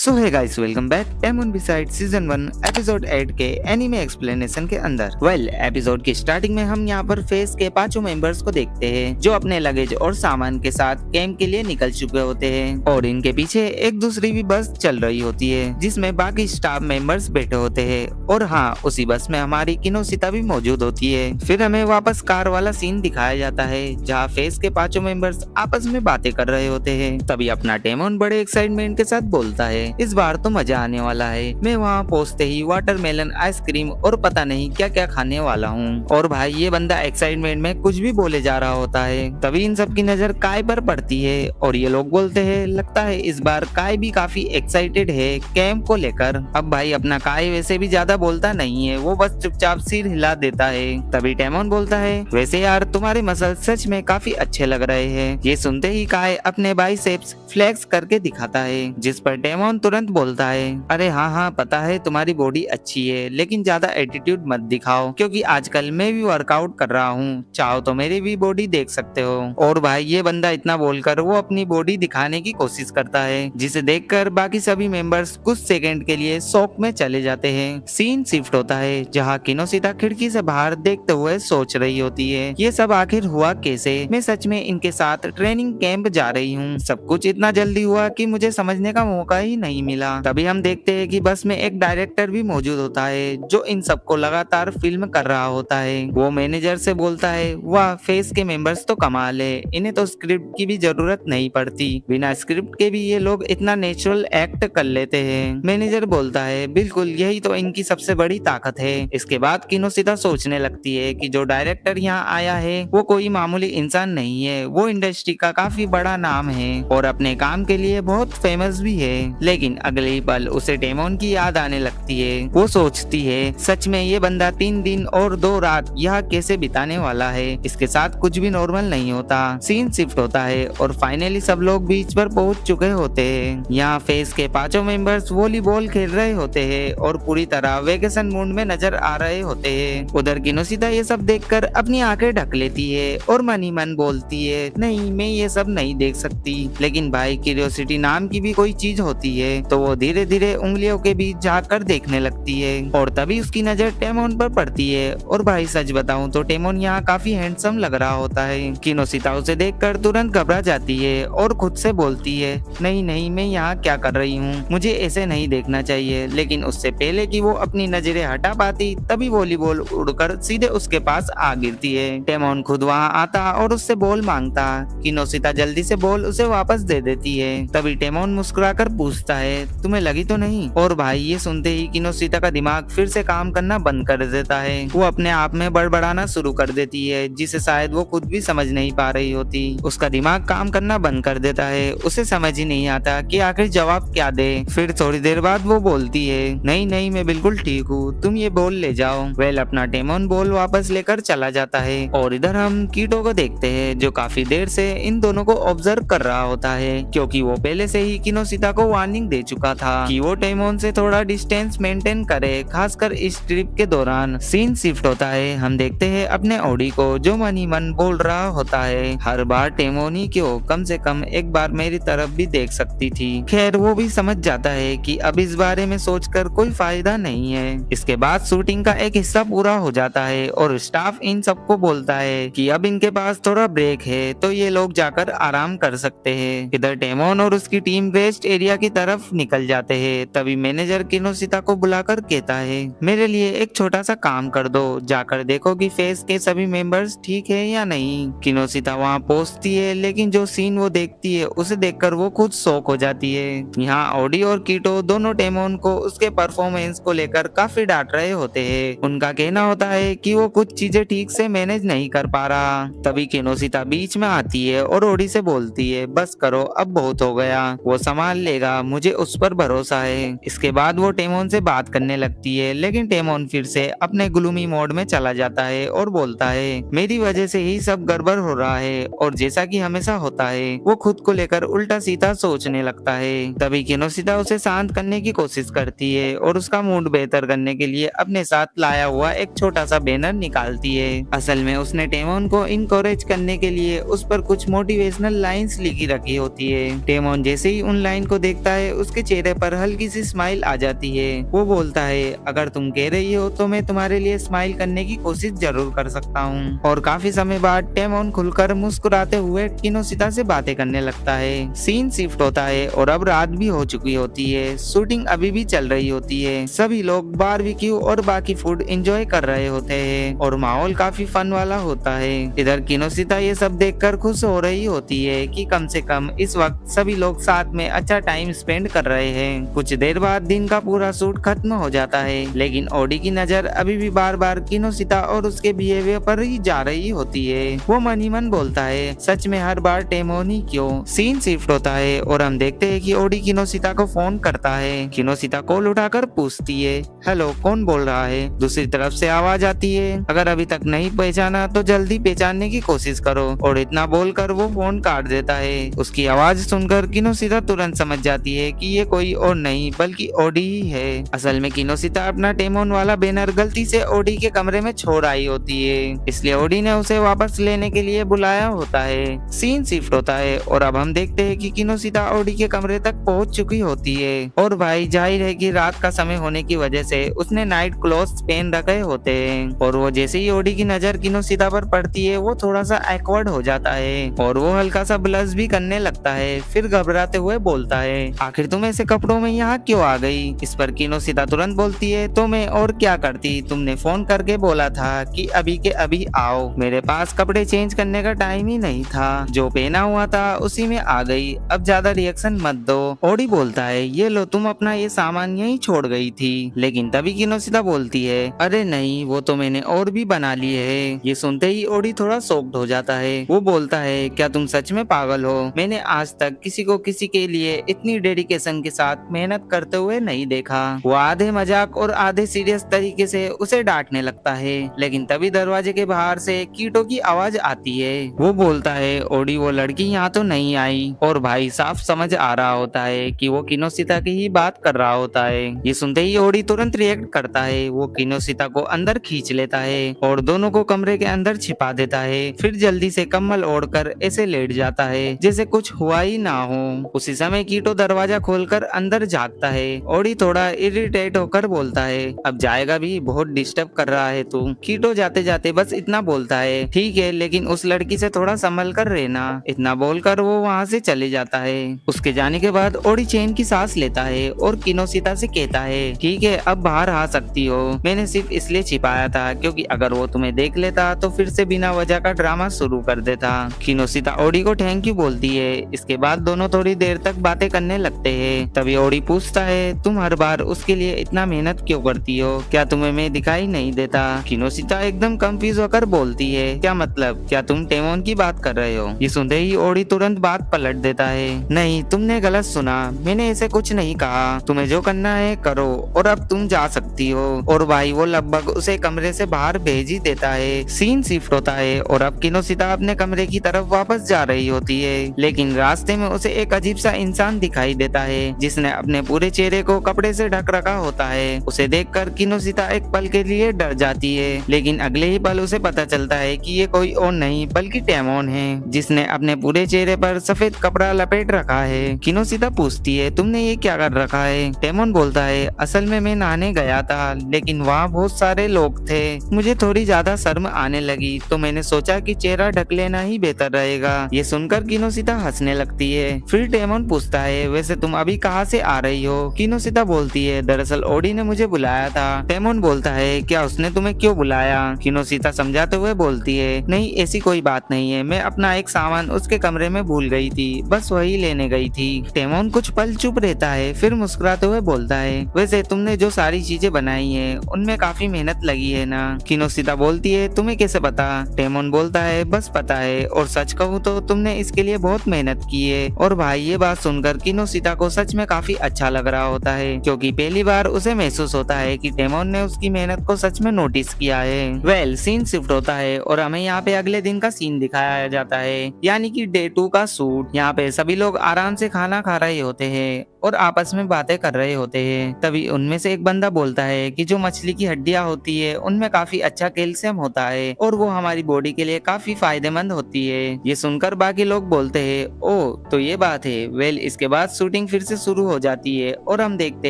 सो है guys, welcome back टेमोन beside season 1 episode 8 के anime explanation के अंदर। एपिसोड की स्टार्टिंग में हम यहाँ पर फेस के पांचों मेंबर्स को देखते हैं जो अपने लगेज और सामान के साथ कैंप के लिए निकल चुके होते हैं और इनके पीछे एक दूसरी भी बस चल रही होती है जिसमें बाकी स्टाफ मेंबर्स बैठे होते हैं। और हाँ, उसी बस में हमारी किनोसिता भी मौजूद होती है। फिर हमें वापस कार वाला सीन दिखाया जाता है जहाँ फेस के पांचों मेंबर्स आपस में बातें कर रहे होते हैं। तभी अपना टेमोन बड़े एक्साइटमेंट के साथ बोलता है, इस बार तो मजा आने वाला है। मैं वहाँ पहुँचते ही वाटरमेलन, आइसक्रीम और पता नहीं क्या क्या खाने वाला हूँ। और भाई ये बंदा एक्साइटमेंट में कुछ भी बोले जा रहा होता है। तभी इन सब की नजर काय पर पड़ती है और ये लोग बोलते हैं, लगता है इस बार काय भी काफी एक्साइटेड है कैंप को लेकर। अब भाई अपना काय वैसे भी ज्यादा बोलता नहीं है, वो बस चुपचाप सिर हिला देता है। तभी टेमोन बोलता है, वैसे यार तुम्हारे मसल सच में काफी अच्छे लग रहे हैं। ये सुनते ही काय अपने बाइसेप्स फ्लेक्स करके दिखाता है जिस पर टेमोन तुरंत बोलता है, अरे हाँ पता है तुम्हारी बॉडी अच्छी है, लेकिन ज्यादा एटीट्यूड मत दिखाओ क्योंकि आजकल मैं भी वर्कआउट कर रहा हूँ, चाहो तो मेरी भी बॉडी देख सकते हो। और भाई ये बंदा इतना बोलकर वो अपनी बॉडी दिखाने की कोशिश करता है जिसे देखकर बाकी सभी मेंबर्स कुछ सेकंड के लिए शॉक में चले जाते हैं। सीन शिफ्ट होता है जहाँ किनोसिता खिड़की से बाहर देखते हुए सोच रही होती है, ये सब आखिर हुआ कैसे? मैं सच में इनके साथ ट्रेनिंग कैंप जा रही हूँ, सब कुछ इतना जल्दी हुआ कि मुझे समझने का मौका ही नहीं मिला। तभी हम देखते हैं कि बस में एक डायरेक्टर भी मौजूद होता है जो इन सबको लगातार फिल्म कर रहा होता है। वो मैनेजर से बोलता है, वाह फेस के मेंबर्स तो कमाल है, इन्हें तो स्क्रिप्ट की भी जरूरत नहीं पड़ती, बिना स्क्रिप्ट के भी ये लोग इतना नेचुरल एक्ट कर लेते हैं। मैनेजर बोलता है, बिल्कुल यही तो इनकी सबसे बड़ी ताकत है। इसके बाद किनोसिता सोचने लगती है कि जो डायरेक्टर यहाँ आया है वो कोई मामूली इंसान नहीं है, वो इंडस्ट्री का काफी बड़ा नाम है और अपने काम के लिए बहुत फेमस भी है। लेकिन अगले ही पल उसे टेमोन की याद आने लगती है। वो सोचती है, सच में ये बंदा 3 दिन और 2 रात यहाँ कैसे बिताने वाला है, इसके साथ कुछ भी नॉर्मल नहीं होता। सीन शिफ्ट होता है और फाइनली सब लोग बीच पर पहुंच चुके होते हैं। यहाँ फेस के पांचों मेंबर्स वॉलीबॉल खेल रहे होते हैं और पूरी तरह वेकेशन मूड में नजर आ रहे होते हैं। उधर किनोसिता ये सब देखकर अपनी आंखें ढक लेती है और मन ही मन बोलती है, नहीं मैं ये सब नहीं देख सकती। लेकिन भाई क्यूरियोसिटी नाम की भी कोई चीज होती है, तो वो धीरे धीरे उंगलियों के बीच जाकर देखने लगती है और तभी उसकी नजर टेमोन पर पड़ती है। और भाई सच बताऊं तो टेमोन यहाँ काफी हैंडसम लग रहा होता है। किनोसिता उसे देखकर तुरंत घबरा जाती है और खुद से बोलती है, नहीं नहीं मैं यहाँ क्या कर रही हूँ, मुझे ऐसे नहीं देखना चाहिए। लेकिन उससे पहले कि वो अपनी नजरें हटा पाती तभी वॉलीबॉल उड़कर सीधे उसके पास आ गिरती है। टेमोन खुद वहाँ आता और उससे बॉल मांगता, किनोसिता जल्दी से बॉल उसे वापस दे देती है। तभी टेमोन मुस्कुराकर पूछता है, तुम्हें लगी तो नहीं? और भाई ये सुनते ही किनोसिता का दिमाग फिर से काम करना बंद कर देता है। वो अपने आप में बड़बड़ाना शुरू कर देती है जिसे शायद वो खुद भी समझ नहीं पा रही होती। उसका दिमाग काम करना बंद कर देता है, उसे समझ ही नहीं आता कि आखिर जवाब क्या दे। फिर थोड़ी देर बाद वो बोलती है, नहीं नहीं मैं बिल्कुल ठीक हूँ, तुम ये बॉल ले जाओ। अपना टेमोन बॉल वापस लेकर चला जाता है और इधर हम कीटो को देखते हैं जो काफी देर से इन दोनों को ऑब्जर्व कर रहा होता है क्योंकि वो पहले से ही किनोसिता को वार्निंग दे चुका था कि वो टेमोन से थोड़ा डिस्टेंस मेंटेन करे, खासकर इस ट्रिप के दौरान। सीन शिफ्ट होता है, हम देखते हैं अपने ओडी को जो मन ही मन बोल रहा होता है, हर बार टेमोन ही क्यों, कम से कम एक बार मेरी तरफ भी देख सकती थी। खैर वो भी समझ जाता है कि अब इस बारे में सोचकर कोई फायदा नहीं है। इसके बाद शूटिंग का एक हिस्सा पूरा हो जाता है और स्टाफ इन सबको बोलता है कि अब इनके पास थोड़ा ब्रेक है तो ये लोग जाकर आराम कर सकते हैं। इधर टेमोन और उसकी टीम वेस्ट एरिया की तरफ निकल जाते हैं। तभी मैनेजर किनोसिता को बुलाकर कहता है, मेरे लिए एक छोटा सा काम कर दो, जाकर देखो कि फेस के सभी मेंबर्स ठीक है या नहीं। किनोसिता वहाँ पहुँचती है लेकिन जो सीन वो देखती है उसे देखकर वो खुद शॉक हो जाती है। यहाँ ओडी और कीटो दोनों टेमोन को उसके परफॉर्मेंस को लेकर काफी डांट रहे होते हैं। उनका कहना होता है कि वो कुछ चीजें ठीक से मैनेज नहीं कर पा रहा। तभी किनोसिता बीच में आती है और ओडी से बोलती है, बस करो अब बहुत हो गया, वो संभाल लेगा, मुझे उस पर भरोसा है। इसके बाद वो टेमोन से बात करने लगती है लेकिन टेमोन फिर से अपने ग्लूमी मोड में चला जाता है और बोलता है, मेरी वजह से ही सब गड़बड़ हो रहा है। और जैसा कि हमेशा होता है वो खुद को लेकर उल्टा सीधा सोचने लगता है। तभी किनोसिता उसे शांत करने की कोशिश करती है और उसका मूड बेहतर करने के लिए अपने साथ लाया हुआ एक छोटा सा बैनर निकालती है। असल में उसने टेमोन को इनकरेज करने के लिए उस पर कुछ मोटिवेशनल लाइंस लिखी रखी होती है। टेमोन जैसे ही उन लाइन को देखता है उसके चेहरे पर हल्की सी स्माइल आ जाती है। वो बोलता है अगर तुम कह रही हो तो मैं तुम्हारे लिए स्माइल करने की कोशिश जरूर कर सकता हूँ। और काफी समय बाद टेमोन खुलकर मुस्कुराते हुए किनोशिता से बातें करने लगता है। सीन शिफ्ट होता है और अब रात भी हो चुकी होती है। शूटिंग अभी भी चल रही होती है। सभी लोग बारबेक्यू और बाकी फूड एंजॉय कर रहे होते हैं और माहौल काफी फन वाला होता है। इधर किनोशिता ये सब देखकर खुश हो रही होती है कि कम से कम इस वक्त सभी लोग साथ में अच्छा टाइम स्पेंड कर रहे हैं। कुछ देर बाद दिन का पूरा शूट खत्म हो जाता है, लेकिन ओडी की नजर अभी भी बार बार किनोशिता और उसके बिहेवियर पर ही जा रही होती है। वो मन ही मन बोलता है सच में हर बार टेमोन ही क्यों। सीन शिफ्ट होता है और हम देखते हैं कि ओडी किनोशिता को फोन करता है। किनोशिता कॉल उठाकर पूछती है हेलो कौन बोल रहा है। दूसरी तरफ से आवाज आती है अगर अभी तक नहीं पहचाना तो जल्दी पहचानने की कोशिश करो। और इतना बोलकर वो फोन काट देता है। उसकी आवाज सुनकर किनोशिता तुरंत समझ जाती है कि ये कोई और नहीं बल्कि ओडी ही है। असल में किनोशिता अपना टेमोन वाला बैनर गलती से ओडी के कमरे में छोड़ आई होती है, इसलिए ओडी ने उसे वापस लेने के लिए बुलाया होता है। सीन शिफ्ट होता है और अब हम देखते हैं कि किनोशिता ओडी के कमरे तक पहुंच चुकी होती है। और भाई जाहिर है कि रात का समय होने की वजह से उसने नाइट क्लोथ्स पहन रखे होते हैं। और वो जैसे ही ओडी की नजर किनोशिता पर पड़ती है वो थोड़ा सा एक्वर्ड हो जाता है और वो हल्का सा ब्लश भी करने लगता है। फिर घबराते हुए बोलता है आखिर तुम ऐसे कपड़ों में यहाँ क्यों आ गई। इस पर किनोशिता तुरंत बोलती है तो मैं और क्या करती, तुमने फोन करके बोला था कि अभी के अभी आओ, मेरे पास कपड़े चेंज करने का टाइम ही नहीं था, जो पहना हुआ था उसी में आ गई, अब ज्यादा रिएक्शन मत दो। ओडी बोलता है ये लो तुम अपना ये सामान यहीं छोड़ गई थी। लेकिन तभी किनोशिता बोलती है अरे नहीं वो तो मैंने और भी बना लिए है। ये सुनते ही ओडी थोड़ा शॉक्ड हो जाता है। वो बोलता है क्या तुम सच में पागल हो, मैंने आज तक किसी को किसी के लिए इतनी डेडिकेशन के साथ मेहनत करते हुए नहीं देखा। वो आधे मजाक और आधे सीरियस तरीके से उसे डांटने लगता है। लेकिन तभी दरवाजे के बाहर से कीटो की आवाज आती है। वो बोलता है ओडी वो लड़की यहाँ तो नहीं आई। और भाई साफ समझ आ रहा होता है कि वो किनोशिता की ही बात कर रहा होता है। ये सुनते ही ओडी तुरंत रिएक्ट करता है। वो किनोशिता को अंदर खींच लेता है और दोनों को कमरे के अंदर छिपा देता है। फिर जल्दी से कम्बल ओढ़कर ऐसे लेट जाता है जैसे कुछ हुआ ही ना हो। उसी समय कीटो दरवाजा खोलकर अंदर झांकता है। ओडी थोड़ा इरिटेट होकर बोलता है अब जाएगा भी, बहुत डिस्टर्ब कर रहा है तू। कीटो जाते जाते बस इतना बोलता है ठीक है लेकिन उस लड़की से थोड़ा संभल कर रहना। इतना बोलकर वो वहाँ से चले जाता है। उसके जाने के बाद ओडी चैन की सांस लेता है और किनोशिता से कहता है ठीक है अब बाहर आ सकती हो, मैंने सिर्फ इसलिए छिपाया था क्योंकि अगर वो तुम्हें देख लेता तो फिर से बिना वजह का ड्रामा शुरू कर देता। किनोशिता ओडी को थैंक यू बोलती है। इसके बाद दोनों थोड़ी देर तक बातें करने लगते हैं। तभी ओडी पूछता है तुम हर बार उसके लिए इतना मेहनत क्यों करती हो, क्या तुम्हें मैं दिखाई नहीं देता। किनोशिता एकदम कंफ्यूज होकर बोलती है क्या मतलब, क्या तुम टेमोन की बात कर रहे हो। ये सुनते ही ओडी तुरंत बात पलट देता है नहीं तुमने गलत सुना, मैंने ऐसे कुछ नहीं कहा, तुम्हें जो करना है करो और अब तुम जा सकती हो। और भाई वो लगभग उसे कमरे से बाहर भेज ही देता है। सीन शिफ्ट होता है और अब किनोशिता अपने कमरे की तरफ वापस जा रही होती है। लेकिन रास्ते में उसे एक अजीब सा इंसान दिखाई देता है जिसने अपने पूरे चेहरे को कपड़े से ढक रखा होता है। उसे देखकर किनोशिता एक पल के लिए डर जाती है, लेकिन अगले ही पल उसे पता चलता है कि ये कोई और नहीं बल्कि टेमोन है जिसने अपने पूरे चेहरे पर सफेद कपड़ा लपेट रखा है। किनोशिता पूछती है तुमने ये क्या कर रखा है। टेमोन बोलता है असल में मैं नहाने गया था लेकिन वहाँ बहुत सारे लोग थे, मुझे थोड़ी ज्यादा शर्म आने लगी तो मैंने सोचा कि चेहरा ढक लेना ही बेहतर रहेगा। ये सुनकर किनोशिता हंसने लगती है। फिर टेमोन पूछता है वैसे तुम अभी कहाँ से आ रही हो। किनोशिता बोलती है दरअसल ओडी ने मुझे बुलाया था। टेमोन बोलता है क्या उसने तुम्हें क्यों बुलाया। किनोशिता समझाते हुए बोलती है नहीं ऐसी कोई बात नहीं है, मैं अपना एक सामान उसके कमरे में भूल गई थी, बस वही लेने गई थी। टेमोन कुछ पल चुप रहता है फिर मुस्कुराते हुए बोलता है वैसे तुमने जो सारी चीजें बनाई है उनमें काफी मेहनत लगी है ना। किनोशिता बोलती है तुम्हें कैसे पता। टेमोन बोलता है बस पता है और सच कहूँ तो तुमने इसके लिए बहुत मेहनत की है। और भाई ये बात सुनकर किनोशिता को सच में काफी अच्छा लग रहा होता है क्योंकि पहली बार उसे महसूस होता है कि टेमोन ने उसकी मेहनत को सच में नोटिस किया है। सीन शिफ्ट होता है और हमें यहाँ पे अगले दिन का सीन दिखाया जाता है यानी कि डे 2 का शूट। यहाँ पे सभी लोग आराम से खाना खा रहे होते हैं और आपस में बातें कर रहे होते हैं। तभी उनमें से एक बंदा बोलता है कि जो मछली की हड्डियां होती है उनमें काफी अच्छा कैल्शियम होता है और वो हमारी बॉडी के लिए काफी फायदेमंद होती है। ये सुनकर बाकी लोग बोलते हैं, ओ तो ये बात है। वेल इसके बाद शूटिंग फिर से शुरू हो जाती है और हम देखते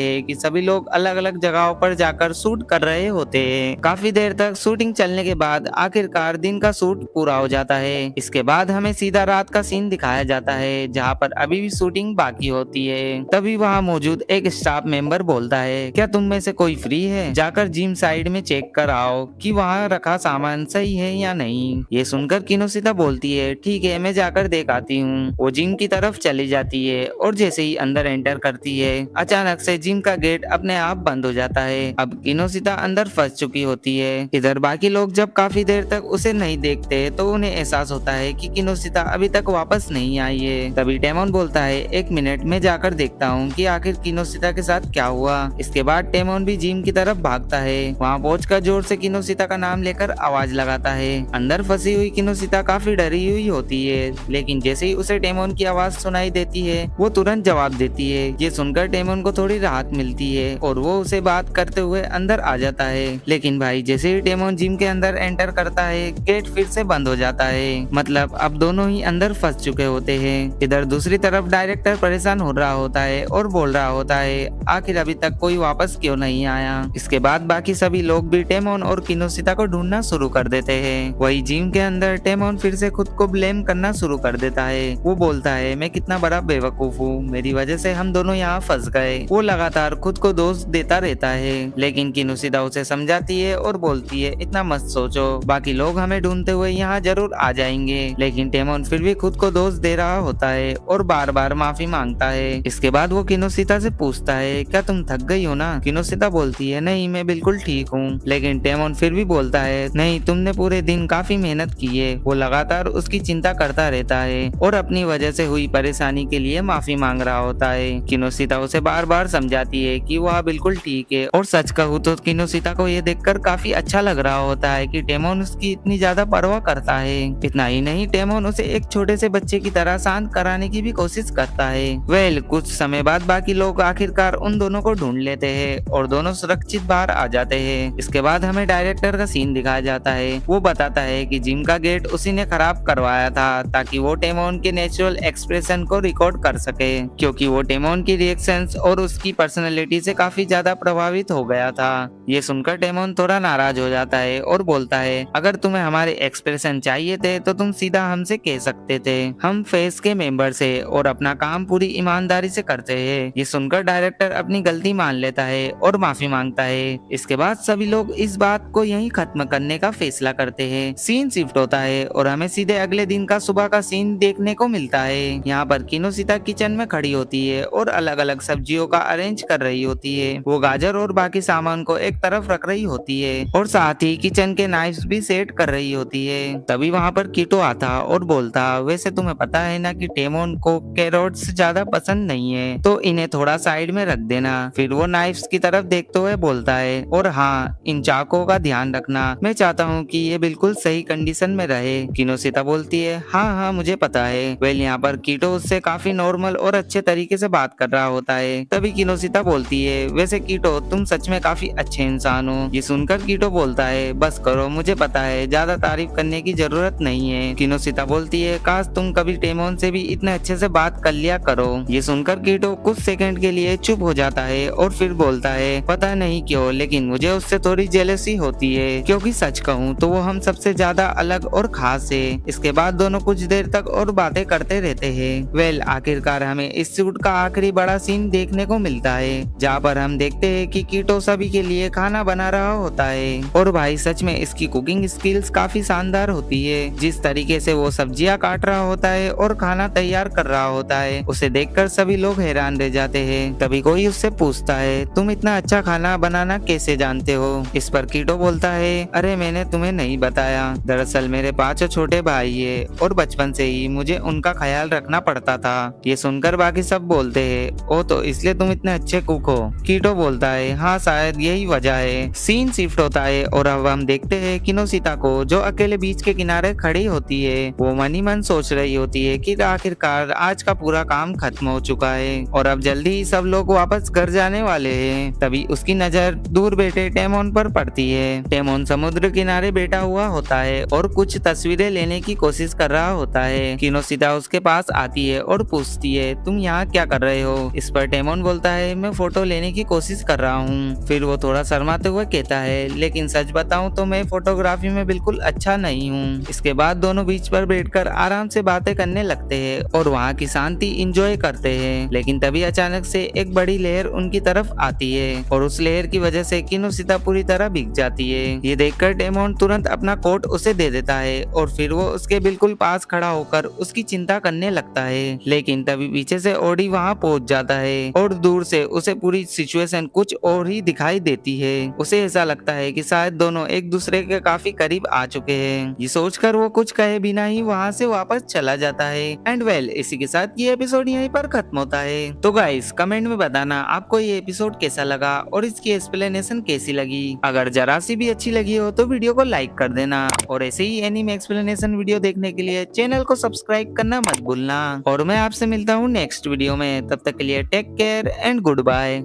हैं कि सभी लोग अलग अलग जगहों पर जाकर शूट कर रहे होते हैं। काफी देर तक शूटिंग चलने के बाद आखिरकार दिन का शूट पूरा हो जाता है। इसके बाद हमें सीधा रात का सीन दिखाया जाता है जहाँ पर अभी भी शूटिंग बाकी होती है। तभी वहाँ मौजूद एक स्टाफ मेंबर बोलता है, क्या तुम में से कोई फ्री है? जाकर जिम साइड में चेक कर आओ कि वहाँ रखा सामान सही है या नहीं। ये सुनकर किनोशिता बोलती है, ठीक है मैं जाकर देख आती हूँ। वो जिम की तरफ चली जाती है और जैसे ही अंदर एंटर करती है अचानक से जिम का गेट अपने आप बंद हो जाता है। अब किनोशिता अंदर फंस चुकी होती है। इधर बाकी लोग जब काफी देर तक उसे नहीं देखते तो उन्हें एहसास होता है कि किनोशिता अभी तक वापस नहीं आई है। तभी टेमोन बोलता है, एक मिनट में जाकर देखता हूँ कि आखिर किनोशिता के साथ क्या हुआ। इसके बाद टेमोन भी जिम की तरफ भागता है। वहाँ पहुंचकर जोर से किनोशिता का नाम लेकर आवाज लगाता है। अंदर फंसी हुई किनोशिता काफी डरी हुई होती है, लेकिन जैसे ही उसे टेमोन की आवाज सुनाई देती है वो तुरंत जवाब देती है। ये सुनकर टेमोन को थोड़ी राहत मिलती है और वो उसे बात करते हुए अंदर आ जाता है। लेकिन भाई जैसे ही टेमोन जिम के अंदर एंटर करता है गेट फिर से बंद हो जाता है। मतलब अब दोनों ही अंदर फंस चुके होते हैं। इधर दूसरी तरफ डायरेक्टर परेशान हो रहा होता है और बोल रहा होता है, आखिर अभी तक कोई वापस क्यों नहीं आया। इसके बाद बाकी सभी लोग भी टेमोन और किनोशिता को ढूंढना शुरू कर देते हैं। वही जिम के अंदर टेमोन फिर से खुद को ब्लेम करना शुरू कर देता है। वो बोलता है, मैं कितना बड़ा बेवकूफ हूँ, मेरी वजह से हम दोनों यहाँ फंस गए। वो लगातार खुद को दोष देता रहता है, लेकिन किनोशिता उसे समझाती है और बोलती है, इतना मत सोचो, बाकी लोग हमें ढूंढते हुए यहाँ जरूर आ जाएंगे। लेकिन टेमोन फिर भी खुद को दोष दे रहा होता है और बार बार माफी मांगता है। इसके बाद वो किनोशिता से पूछता है, क्या तुम थक गई हो ना? किनोशिता बोलती है, नहीं मैं बिल्कुल ठीक हूँ। लेकिन टेमोन फिर भी बोलता है, नहीं तुमने पूरे दिन काफी मेहनत की है। वो लगातार उसकी चिंता करता रहता है और अपनी वजह से हुई परेशानी के लिए माफी मांग रहा होता है। किनोशिता उसे बार बार समझाती है कि वह बिल्कुल ठीक है और सच कहूँ तो किनोशिता को ये देखकर काफी अच्छा लग रहा होता है कि टेमोन उसकी इतनी ज्यादा परवाह करता है। इतना ही नहीं, टेमोन उसे एक छोटे से बच्चे की तरह शांत कराने की भी कोशिश करता है। वेल कुछ समय बाद बाकी लोग आखिरकार उन दोनों को ढूंढ लेते हैं और दोनों सुरक्षित बाहर आ जाते हैं। इसके बाद हमें डायरेक्टर का सीन दिखाया जाता है। वो बताता है कि जिम का गेट उसी ने खराब करवाया था ताकि वो टेमोन के नेचुरल एक्सप्रेशन को रिकॉर्ड कर सके, क्योंकि वो टेमोन की रिएक्शंस और उसकी पर्सनैलिटी से काफी ज्यादा प्रभावित हो गया था। ये सुनकर टेमोन थोड़ा नाराज हो जाता है और बोलता है, अगर तुम्हें हमारे एक्सप्रेशन चाहिए थे तो तुम सीधा हमसे कह सकते थे। हम फेस के मेंबर से और अपना काम पूरी ईमानदारी से करते हैं। ये सुनकर डायरेक्टर अपनी गलती मान लेता है और माफी मांगता है। इसके बाद सभी लोग इस बात को यहीं खत्म करने का फैसला करते हैं। सीन शिफ्ट होता है और हमें सीधे अगले दिन का सुबह का सीन देखने को मिलता है। यहाँ पर किनोशिता किचन में खड़ी होती है और अलग अलग सब्जियों का अरेंज कर रही होती है। वो गाजर और बाकी सामान को एक तरफ रख रही होती है और साथ ही किचन के नाइफ्स भी सेट कर रही होती है। तभी वहाँ पर कीटो आता और बोलता, वैसे तुम्हें पता है ना कि टेमोन को कैरोट्स ज्यादा पसंद नहीं है, तो इन्हें थोड़ा साइड में रख देना। फिर वो नाइफ्स की तरफ देखते हुए बोलता है, और हाँ इन चाकों का ध्यान रखना, मैं चाहता हूँ कि ये बिल्कुल सही कंडीशन में रहे। किनोशिता बोलती है, हाँ हाँ मुझे पता है। वेल यहाँ पर कीटो उससे काफी नॉर्मल और अच्छे तरीके से बात कर रहा होता है। तभी किनोशिता बोलती है, वैसे कीटो तुम सच में काफी अच्छे इंसान हो। ये सुनकर कीटो बोलता है, बस करो, मुझे पता है ज्यादा तारीफ करने की जरूरत नहीं है। किनोशिता बोलती है, काश तुम कभी टेमोन से भी इतने अच्छे से बात कर लिया करो। ये सुनकर कीटो कुछ सेकंड के लिए चुप हो जाता है और फिर बोलता है, पता नहीं क्यों लेकिन मुझे उससे थोड़ी जेलसी होती है, क्योंकि सच कहूँ तो वो हम सबसे ज्यादा अलग और खास है। इसके बाद दोनों कुछ देर तक और बातें करते रहते हैं। वेल आखिरकार हमें इस शूट का आखिरी बड़ा सीन देखने को मिलता है, जहाँ पर हम देखते हैं कि कीटो सभी के लिए खाना बना रहा होता है। और भाई सच में इसकी कुकिंग स्किल्स काफी शानदार होती है। जिस तरीके से वो सब्जियां काट रहा होता है और खाना तैयार कर रहा होता है, उसे देखकर सभी लोग हैरान रह जाते हैं। तभी कोई उससे पूछता है, तुम इतना अच्छा खाना बनाना कैसे जानते हो? इस पर कीटो बोलता है, अरे मैंने तुम्हें नहीं बताया, दरअसल मेरे 5 छोटे भाई है और बचपन से ही मुझे उनका ख्याल रखना पड़ता था। ये सुनकर बाकी सब बोलते हैं, ओ तो इसलिए तुम इतने अच्छे कुक हो? कीटो बोलता है, हाँ शायद यही वजह है। सीन शिफ्ट होता है और अब हम देखते हैं किनोशिता को, जो अकेले बीच के किनारे खड़ी होती है। वो मन ही मन सोच रही होती है कि आखिरकार आज का पूरा काम खत्म हो चुका है। और अब जल्दी ही सब लोग वापस घर जाने वाले हैं। तभी उसकी नजर दूर बैठे टेमोन पर पड़ती है। टेमोन समुद्र किनारे बैठा हुआ होता है और कुछ तस्वीरें लेने की कोशिश कर रहा होता है। किनोसिता उसके पास आती है और पूछती है, तुम यहाँ क्या कर रहे हो? इस पर टेमोन बोलता है, मैं फोटो लेने की कोशिश कर रहा हूँ। फिर वो थोड़ा शर्माते हुए कहता है, लेकिन सच बताऊं तो मैं फोटोग्राफी में बिल्कुल अच्छा नहीं हूँ। इसके बाद दोनों बीच पर बैठकर आराम से बातें करने लगते हैं और वहाँ की शांति इंजॉय करते हैं। लेकिन तभी अचानक से एक बड़ी लहर उनकी तरफ आती है और उस लहर की वजह से किनोसिता पूरी तरह भीग जाती है। ये देखकर टेमोन तुरंत अपना कोट उसे दे देता है और फिर वो उसके बिल्कुल पास खड़ा होकर उसकी चिंता करने लगता है। लेकिन तभी पीछे से ओडी वहाँ पहुंच जाता है और दूर से उसे पूरी सिचुएशन कुछ और ही दिखाई देती है। उसे ऐसा लगता है कि शायद दोनों एक दूसरे के काफी करीब आ चुके हैं। ये सोचकर वो कुछ कहे बिना ही वहाँ से वापस चला जाता है। एंड वेल, इसी के साथ ये एपिसोड यहीं पर खत्म होता है। तो गाइस, कमेंट में बताना आपको ये एपिसोड कैसा लगा और इसकी एक्सप्लेनेशन कैसी लगी। अगर जरा सी भी अच्छी लगी हो तो वीडियो को लाइक कर देना और ऐसे ही एनीमे एक्सप्लेनेशन वीडियो देखने के लिए चैनल को सब्सक्राइब करना मत भूलना। और मैं आपसे मिलता हूँ नेक्स्ट वीडियो में। तब तक के लिए take care and good bye.